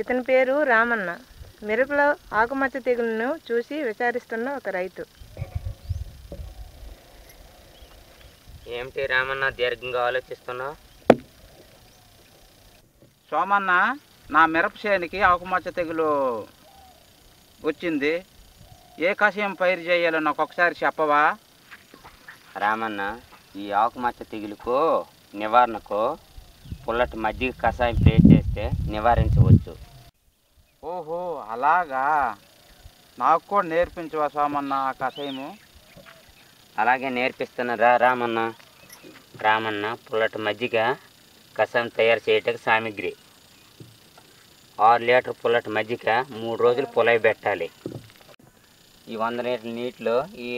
ఇతని పేరు రామన్న. మిరపలో ఆకుమచ్చ తెగులును చూసి విచారిస్తున్న ఒక రైతు. ఏమిటి రామన్న దీర్ఘంగా ఆలోచిస్తున్నావు? సోమన్న, నా మిరప చేనికి ఆకుమచ్చ తెగులు వచ్చింది. ఏ కషాయం పైరు చేయాలో నాకు ఒకసారి చెప్పవా? రామన్న, ఈ ఆకుమచ్చ తెగులుకు నివారణకు పుల్లటి మజ్జిగ కషాయం స్ప్రే చేస్తే నివారించవచ్చు. ఓహో, అలాగా. నాకు కూడా నేర్పించవా సోమన్న ఆ కషాయము? అలాగే నేర్పిస్తున్నా రామన్న. రామన్న, పుల్లటి మజ్జిగ కషాయం తయారు చేయటానికి సామాగ్రి: 6 లీటర్ పుల్లటి మజ్జిగ 3 రోజులు పులై పెట్టాలి. ఈ 100 లీటర్ల నీటిలో ఈ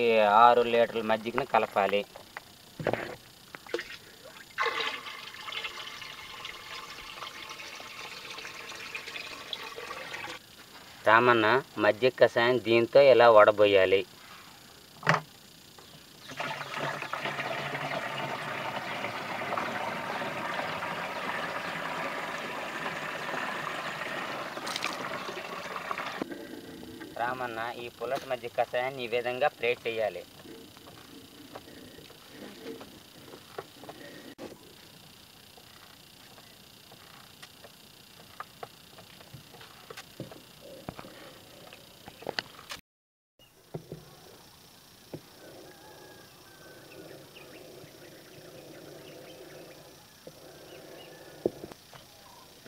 6 లీటర్ల మజ్జిగను కలపాలి. రామన్న, మజ్జిగ కషాయం దీంతో ఇలా వడబోయాలి. రామన్న, ఈ పుల్లటి మజ్జిగ కషాయాన్ని ఈ విధంగా స్ప్రే చేయాలి.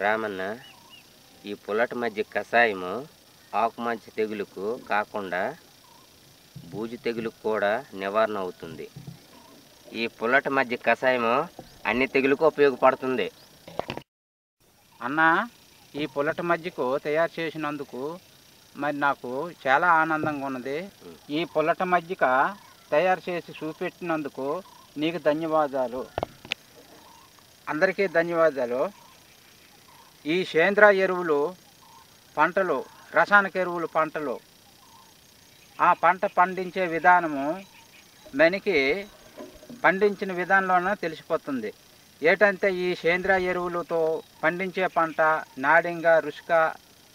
రామన్న, ఈ పుల్లటి మజ్జిగ కషాయము ఆకుమచ్చ తెగులుకు కాకుండా బూజు తెగులుకు కూడా నివారణ అవుతుంది. ఈ పుల్లటి మజ్జిగ కషాయము అన్ని తెగులుకు ఉపయోగపడుతుంది. అన్నా, ఈ పుల్లటి మజ్జిగ తయారు చేసినందుకు మరి నాకు చాలా ఆనందంగా ఉన్నది. ఈ పుల్లటి మజ్జిగ తయారు చేసి చూపెట్టినందుకు నీకు ధన్యవాదాలు. అందరికీ ధన్యవాదాలు. ఈ సేంద్రియ ఎరువులు పంటలు, రసాయనిక ఎరువులు పంటలు, ఆ పంట పండించే విధానము మనకి పండించిన విధానంలోనే తెలిసిపోతుంది. ఏంటంటే ఈ సేంద్రియ ఎరువులతో పండించే పంట నాడింగా రుచిగా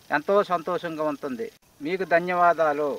ఎంతో సంతోషంగా ఉంటుంది. మీకు ధన్యవాదాలు.